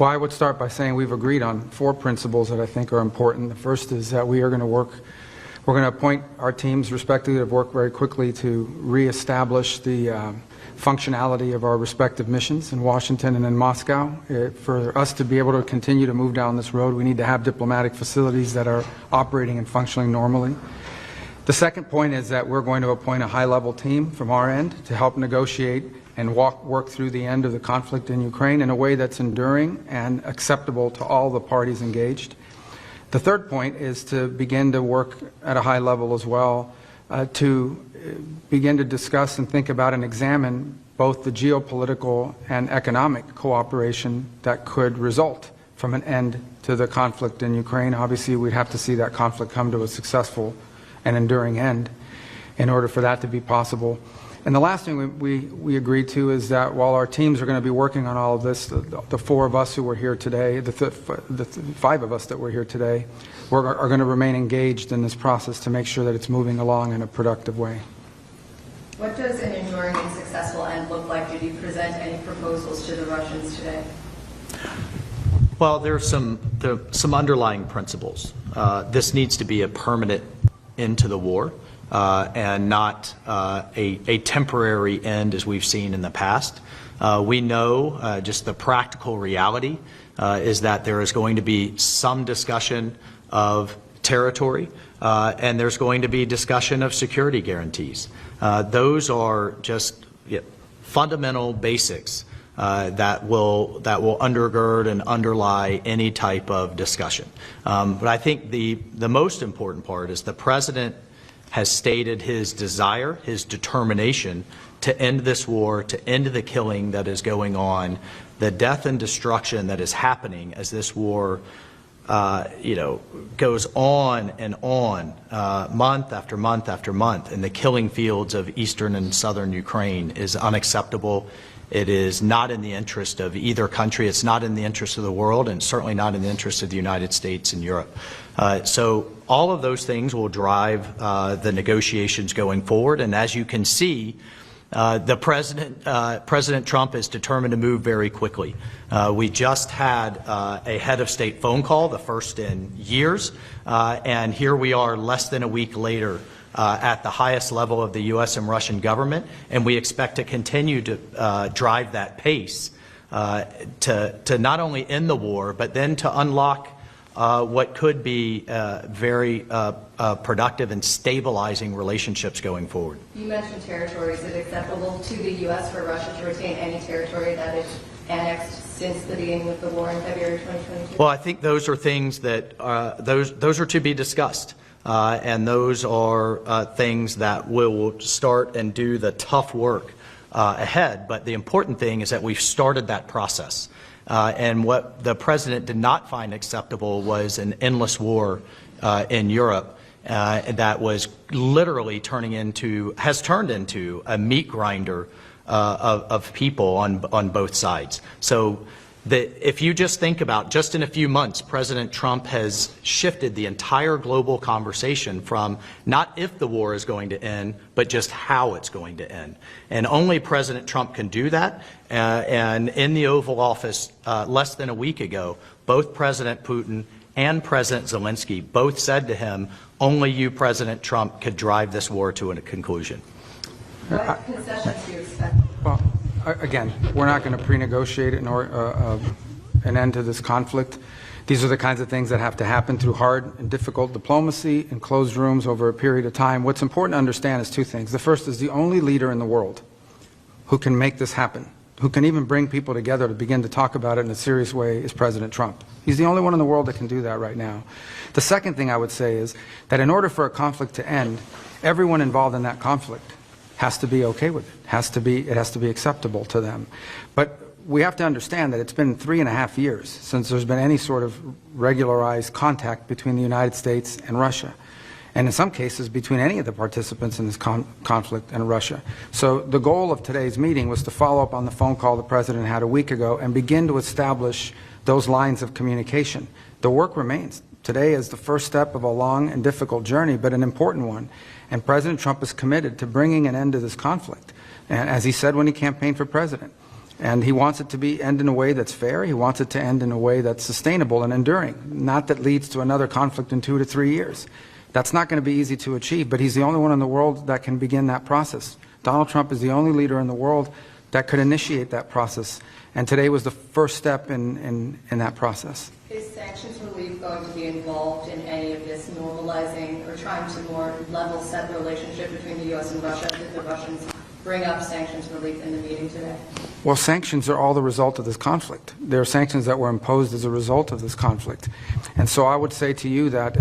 Well, I would start by saying we've agreed on 4 principles that I think are important. The first is that we're going to appoint our teams respectively to work very quickly to reestablish the functionality of our respective missions in Washington and in Moscow. For us to be able to continue to move down this road, we need to have diplomatic facilities that are operating and functioning normally. The second point is that we're going to appoint a high-level team from our end to help negotiate and work through the end of the conflict in Ukraine in a way that's enduring and acceptable to all the parties engaged. The third point is to begin to work at a high level as well to begin to discuss and think about and examine both the geopolitical and economic cooperation that could result from an end to the conflict in Ukraine. Obviously, we'd have to see that conflict come to a successful and enduring end in order for that to be possible. And the last thing we agreed to is that while our teams are going to be working on all of this, the 4 of us who were here today, the 5 of us that were here today, are going to remain engaged in this process to make sure that it's moving along in a productive way. What does an enduring and successful end look like? Did you present any proposals to the Russians today? Well, there are some underlying principles. This needs to be a permanent end to the war. And not a temporary end as we've seen in the past. We know just the practical reality is that there is going to be some discussion of territory and there's going to be discussion of security guarantees. Those are just fundamental basics that will undergird and underlie any type of discussion. But I think the most important part is the President has stated his desire, his determination to end this war, to end the killing that is going on, the death and destruction that is happening as this war, goes on and on, month after month after month, in the killing fields of eastern and southern Ukraine is unacceptable. It is not in the interest of either country. It's not in the interest of the world, and certainly not in the interest of the United States and Europe. So all of those things will drive the negotiations going forward. And as you can see, President Trump is determined to move very quickly. We just had a head of state phone call, the first in years, and here we are less than a week later at the highest level of the U.S. and Russian government, and we expect to continue to drive that pace to not only end the war, but then to unlock what could be very productive and stabilizing relationships going forward. You mentioned territory. Is it acceptable to the U.S. for Russia to retain any territory that is annexed since the beginning of the war in February 2022? Well, I think those are things that those are to be discussed. And those are things that will start and do the tough work ahead. But the important thing is that we've started that process. And what the President did not find acceptable was an endless war in Europe that was literally has turned into a meat grinder of people on both sides. So if you just think about, just in a few months, President Trump has shifted the entire global conversation from not if the war is going to end, but just how it's going to end. And only President Trump can do that. And in the Oval Office less than a week ago, both President Putin and President Zelensky both said to him, only you, President Trump, could drive this war to a conclusion. What concessions do you expect? Well, again, we're not going to pre-negotiate an end to this conflict. These are the kinds of things that have to happen through hard and difficult diplomacy in closed rooms over a period of time. What's important to understand is 2 things. The first is the only leader in the world who can make this happen, who can even bring people together to begin to talk about it in a serious way, is President Trump. He's the only one in the world that can do that right now. The second thing I would say is that in order for a conflict to end, everyone involved in that conflict has to be okay with it. It has to be acceptable to them. But we have to understand that it's been 3.5 years since there's been any sort of regularized contact between the United States and Russia, and in some cases between any of the participants in this conflict and Russia. So the goal of today's meeting was to follow up on the phone call the President had a week ago and begin to establish those lines of communication. The work remains. Today is the first step of a long and difficult journey, but an important one. And President Trump is committed to bringing an end to this conflict, and as he said when he campaigned for president. And he wants it to end in a way that's fair. He wants it to end in a way that's sustainable and enduring, not that leads to another conflict in 2 to 3 years. That's not going to be easy to achieve, but he's the only one in the world that can begin that process. Donald Trump is the only leader in the world that could initiate that process, and today was the first step in that process. Is sanctions relief going to be involved in any of this normalizing or trying to more level set the relationship between the U.S. and Russia? Did the Russians bring up sanctions relief in the meeting today? Well, sanctions are all the result of this conflict. There are sanctions that were imposed as a result of this conflict. And so I would say to you that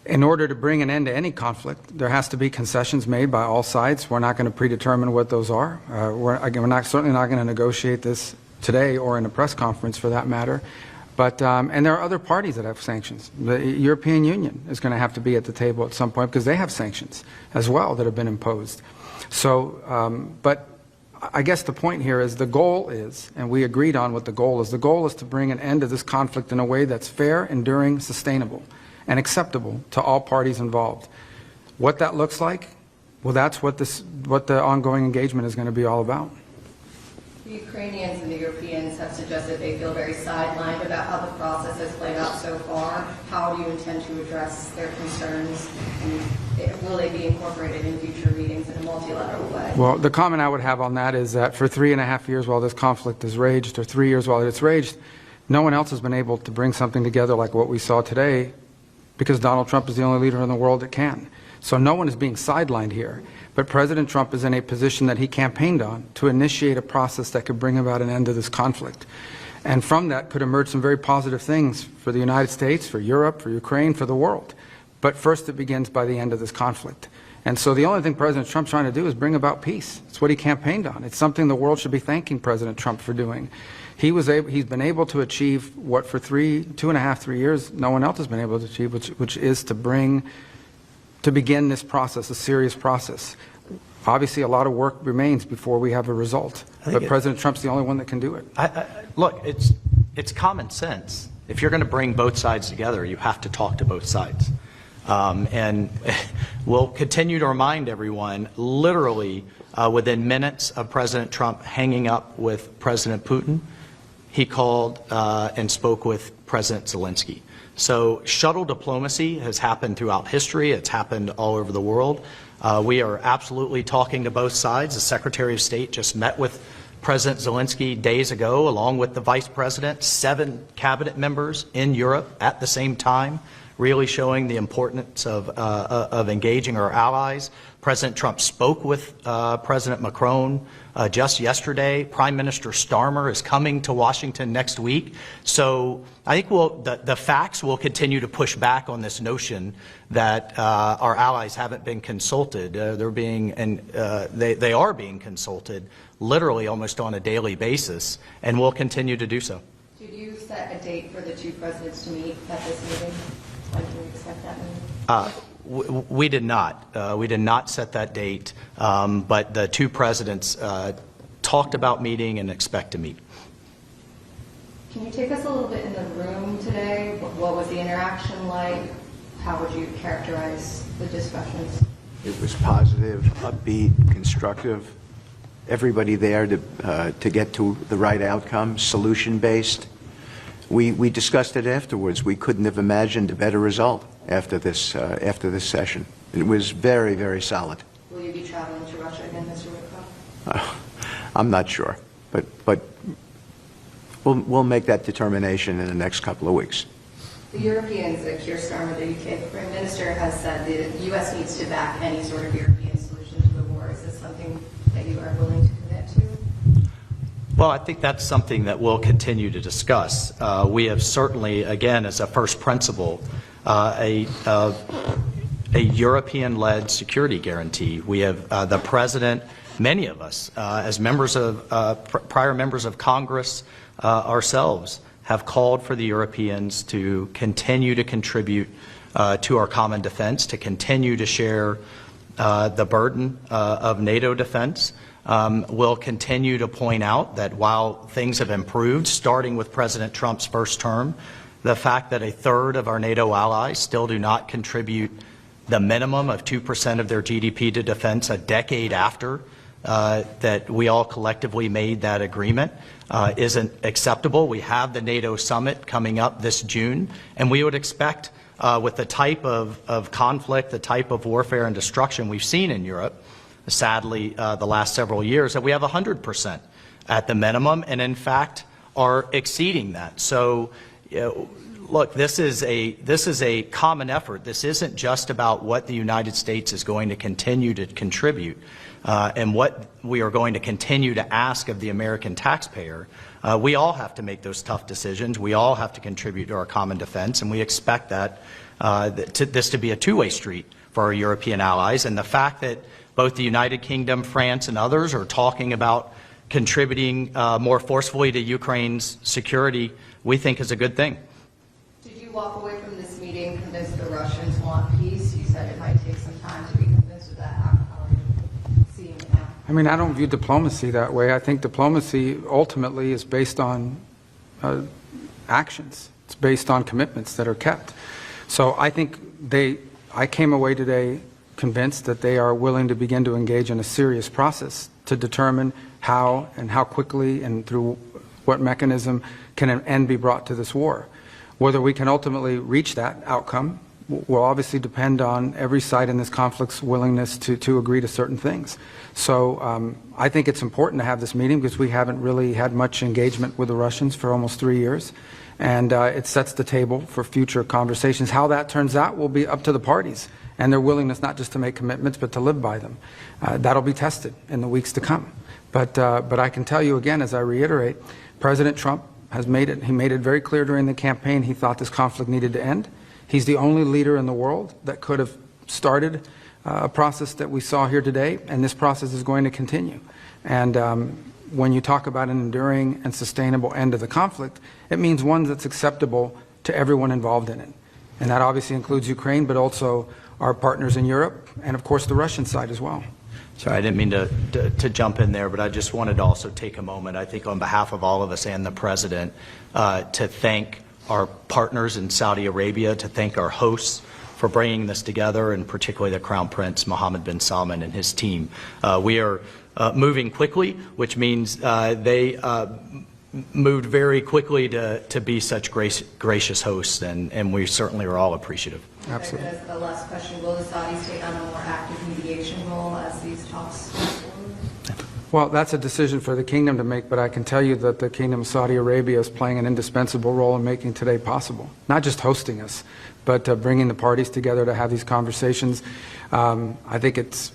in order to bring an end to any conflict, there has to be concessions made by all sides. We're not going to predetermine what those are. We're certainly not going to negotiate this today or in a press conference for that matter. But, and there are other parties that have sanctions. The European Union is going to have to be at the table at some point because they have sanctions as well that have been imposed. So, but I guess the point here is the goal is, and we agreed on what the goal is to bring an end to this conflict in a way that's fair, enduring, sustainable, and acceptable to all parties involved. What that looks like, well, that's what the ongoing engagement is going to be all about. The Ukrainians and the Europeans have suggested they feel very sidelined about how the process has played out so far. How do you intend to address their concerns? And will they be incorporated in future meetings in a multilateral way? Well, the comment I would have on that is that for 3.5 years while this conflict has raged, or 3 years while it's raged, no one else has been able to bring something together like what we saw today because Donald Trump is the only leader in the world that can. So no one is being sidelined here. But President Trump is in a position that he campaigned on to initiate a process that could bring about an end to this conflict. And from that could emerge some very positive things for the United States, for Europe, for Ukraine, for the world. But first it begins by the end of this conflict. And so the only thing President Trump's trying to do is bring about peace. It's what he campaigned on. It's something the world should be thanking President Trump for doing. He's been able to achieve what for 2.5, 3 years no one else has been able to achieve, which is to begin this process, a serious process. Obviously, a lot of work remains before we have a result, but President Trump's the only one that can do it. Look, it's common sense. If you're going to bring both sides together, you have to talk to both sides. And we'll continue to remind everyone, literally within minutes of President Trump hanging up with President Putin, he called and spoke with President Zelensky. So shuttle diplomacy has happened throughout history. It's happened all over the world. We are absolutely talking to both sides. The Secretary of State just met with President Zelensky days ago, along with the Vice President, 7 cabinet members in Europe at the same time, really showing the importance of engaging our allies. President Trump spoke with President Macron just yesterday. Prime Minister Starmer is coming to Washington next week. So I think the facts will continue to push back on this notion that our allies haven't been consulted. They are being consulted literally almost on a daily basis, and will continue to do so. Did you set a date for the two presidents to meet at this meeting? When can we expect that meeting? We did not. We did not set that date, but the two presidents talked about meeting and expect to meet. Can you take us a little bit in the room today? What was the interaction like? How would you characterize the discussions? It was positive, upbeat, constructive. Everybody there to get to the right outcome, solution-based. We discussed it afterwards. We couldn't have imagined a better result after this session. It was very, very solid. Will you be traveling to Russia again, Mr. Witkoff? I'm not sure, but we'll make that determination in the next couple of weeks. The Europeans, Keir Starmer, the UK Prime Minister, has said the U.S. needs to back any sort of European solution to the war. Is this something that you are willing to commit to? Well, I think that's something that we'll continue to discuss. We have certainly, again, as a first principle, a European-led security guarantee. We have the President, many of us, as members of prior members of Congress ourselves, have called for the Europeans to continue to contribute to our common defense, to continue to share the burden of NATO defense. We'll continue to point out that while things have improved, starting with President Trump's first term, the fact that a third of our NATO allies still do not contribute the minimum of 2% of their GDP to defense a decade after that we all collectively made that agreement isn't acceptable. We have the NATO summit coming up this June, and we would expect with the type of conflict, the type of warfare and destruction we've seen in Europe, sadly, the last several years, that we have 100% at the minimum, and in fact are exceeding that. So, look, this is a common effort. This isn't just about what the United States is going to continue to contribute and what we are going to continue to ask of the American taxpayer. We all have to make those tough decisions. We all have to contribute to our common defense, and we expect that this to be a two-way street for our European allies. And the fact that both the United Kingdom, France, and others are talking about contributing more forcefully to Ukraine's security, we think is a good thing. Did you walk away from this meeting convinced the Russians want peace? You said it might take some time to be convinced of that. How are you seeing it now? I mean, I don't view diplomacy that way. I think diplomacy ultimately is based on actions. It's based on commitments that are kept. So I think I came away today convinced that they are willing to begin to engage in a serious process to determine how and how quickly and through what mechanism can an end be brought to this war. Whether we can ultimately reach that outcome will obviously depend on every side in this conflict's willingness to agree to certain things. So I think it's important to have this meeting because we haven't really had much engagement with the Russians for almost 3 years. And it sets the table for future conversations. How that turns out will be up to the parties and their willingness not just to make commitments but to live by them. That'll be tested in the weeks to come. But I can tell you again, as I reiterate, President Trump has made it very clear during the campaign he thought this conflict needed to end. He's the only leader in the world that could have started a process that we saw here today, and this process is going to continue. And when you talk about an enduring and sustainable end of the conflict, it means one that's acceptable to everyone involved in it. And that obviously includes Ukraine, but also our partners in Europe, and of course the Russian side as well. Sorry, I didn't mean to jump in there, but I just wanted to also take a moment, I think on behalf of all of us and the President, to thank our partners in Saudi Arabia, to thank our hosts for bringing this together, and particularly the Crown Prince Mohammed bin Salman and his team. We are moving quickly, which means they moved very quickly to be such gracious hosts, and we certainly are all appreciative. Absolutely. As the last question, will the Saudis take on a more active mediation role as these talks move forward? Well, that's a decision for the kingdom to make, but I can tell you that the Kingdom of Saudi Arabia is playing an indispensable role in making today possible. Not just hosting us, but bringing the parties together to have these conversations. I think it's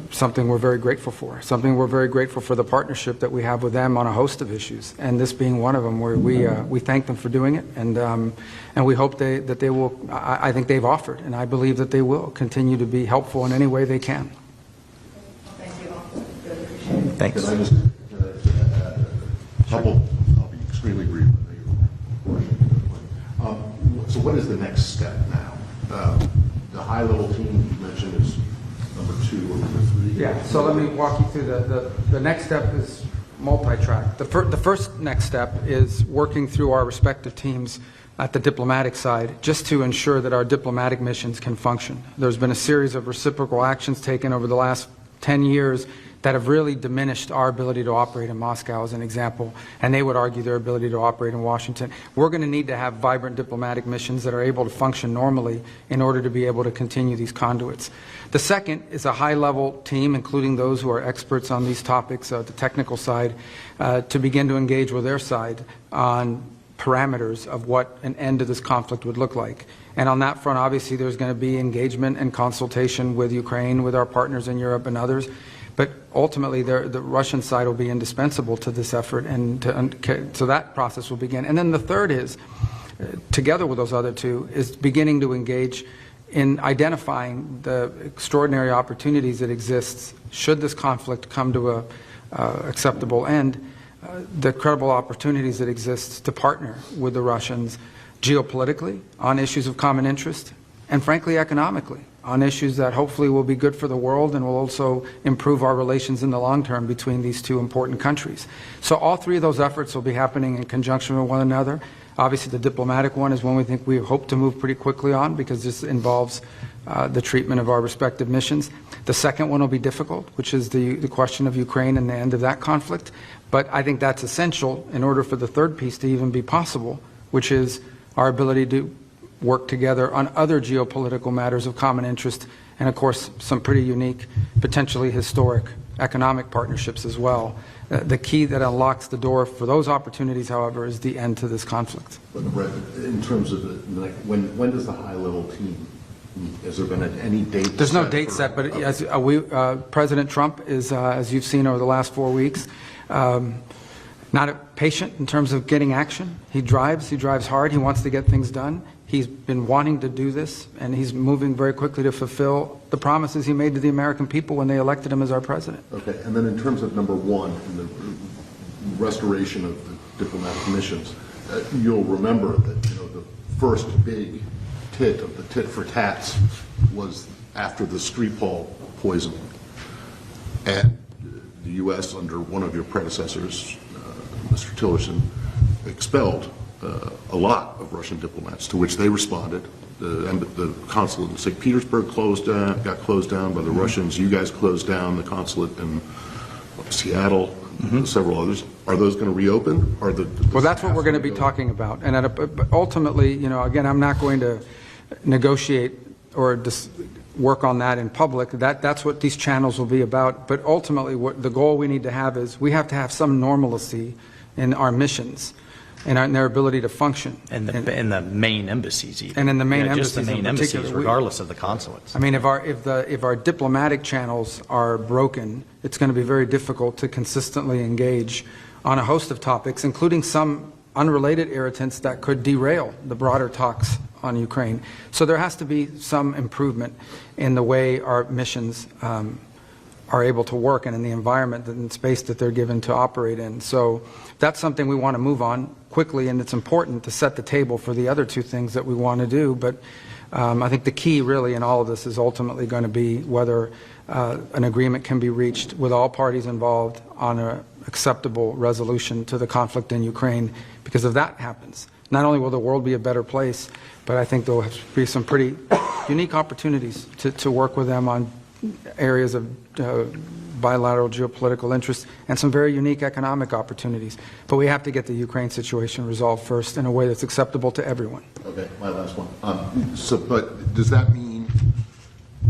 something we're very grateful for. Something we're very grateful for the partnership that we have with them on a host of issues, and this being one of them, where we thank them for doing it, and we hope that they will. I think they've offered, and I believe that they will continue to be helpful in any way they can. Thank you all. Really appreciate it. Thanks. Can I just add a couple? I'll be extremely brief. So what is the next step now? The high-level team you mentioned is number 2 or number 3. Yeah, so let me walk you through the next step is multi-track. The first next step is working through our respective teams at the diplomatic side just to ensure that our diplomatic missions can function. There's been a series of reciprocal actions taken over the last 10 years that have really diminished our ability to operate in Moscow, as an example, and they would argue their ability to operate in Washington. We're going to need to have vibrant diplomatic missions that are able to function normally in order to be able to continue these conduits. The second is a high-level team, including those who are experts on these topics, the technical side, to begin to engage with their side on parameters of what an end to this conflict would look like. And on that front, obviously, there's going to be engagement and consultation with Ukraine, with our partners in Europe and others. But ultimately, the Russian side will be indispensable to this effort, and so that process will begin. And then the third is, together with those other two, is beginning to engage in identifying the extraordinary opportunities that exist should this conflict come to a acceptable end, the credible opportunities that exist to partner with the Russians geopolitically on issues of common interest, and frankly economically. on issues that hopefully will be good for the world and will also improve our relations in the long term between these two important countries. So all three of those efforts will be happening in conjunction with one another. Obviously, the diplomatic one is one we hope to move pretty quickly on, because this involves the treatment of our respective missions. The second one will be difficult, which is the question of Ukraine and the end of that conflict. But I think that's essential in order for the third piece to even be possible, which is our ability to work together on other geopolitical matters of common interest, and of course some pretty unique, potentially historic economic partnerships as well. The key that unlocks the door for those opportunities, however, is the end to this conflict. But Brett, in terms of when does the high-level team meet? Has there been any date? There's no date set, but as President Trump is, as you've seen over the last 4 weeks, not patient in terms of getting action. He drives hard, he wants to get things done. He's been wanting to do this, and he's moving very quickly to fulfill the promises he made to the American people when they elected him as our president. Okay, and then in terms of number one, in the restoration of the diplomatic missions, you'll remember that the first big tit of the tit for tats was after the Skripal poisoning, and the U.S. under one of your predecessors, Mr. Tillerson, expelled a lot of Russian diplomats, to which they responded. The consulate in St. Petersburg got closed down by the Russians. You guys closed down the consulate in Seattle, several others. Are those going to reopen? Well, that's what we're going to be talking about. And ultimately, again, I'm not going to negotiate or work on that in public. That's what these channels will be about. But ultimately, what the goal we need to have is we have to have some normalcy in our missions and in their ability to function. In the main embassies even. And in the main Just the embassies main in embassies, particular. regardless of the consulates. I mean, if our diplomatic channels are broken, it's going to be very difficult to consistently engage on a host of topics, including some unrelated irritants that could derail the broader talks on Ukraine. So there has to be some improvement in the way our missions are able to work and in the environment and space that they're given to operate in. So that's something we want to move on quickly, and it's important to set the table for the other two things that we want to do. But I think the key really in all of this is ultimately going to be whether an agreement can be reached with all parties involved on an acceptable resolution to the conflict in Ukraine. Because if that happens, not only will the world be a better place, but I think there will be some pretty unique opportunities to work with them on areas of bilateral geopolitical interest and some very unique economic opportunities. But we have to get the Ukraine situation resolved first in a way that's acceptable to everyone. Okay, my last one. But does that mean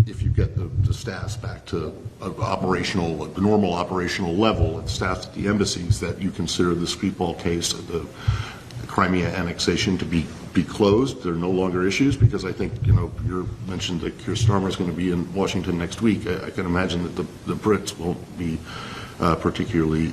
if you get the staffs back to the normal operational level, and staffs at the embassies, that you consider the Skripal case, the Crimea annexation, to be closed? There are no longer issues? Because I think, you mentioned that Keir Starmer is going to be in Washington next week. I can imagine that the Brits won't be particularly.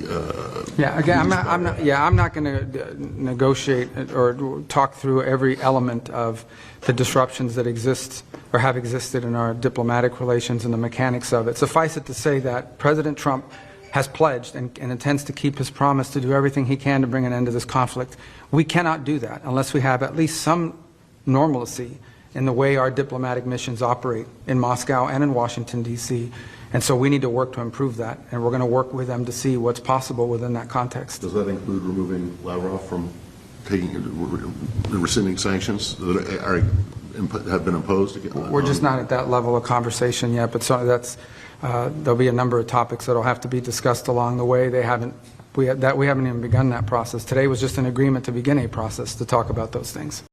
Yeah, again, I'm not going to negotiate or talk through every element of the disruptions that exist or have existed in our diplomatic relations and the mechanics of it. Suffice it to say that President Trump has pledged and intends to keep his promise to do everything he can to bring an end to this conflict. We cannot do that unless we have at least some normalcy in the way our diplomatic missions operate in Moscow and in Washington, D.C. And so we need to work to improve that, and we're going to work with them to see what's possible within that context. Does that include removing Lavrov from rescinding sanctions that have been imposed? We're just not at that level of conversation yet, but so there'll be a number of topics that will have to be discussed along the way. We haven't even begun that process. Today was just an agreement to begin a process to talk about those things.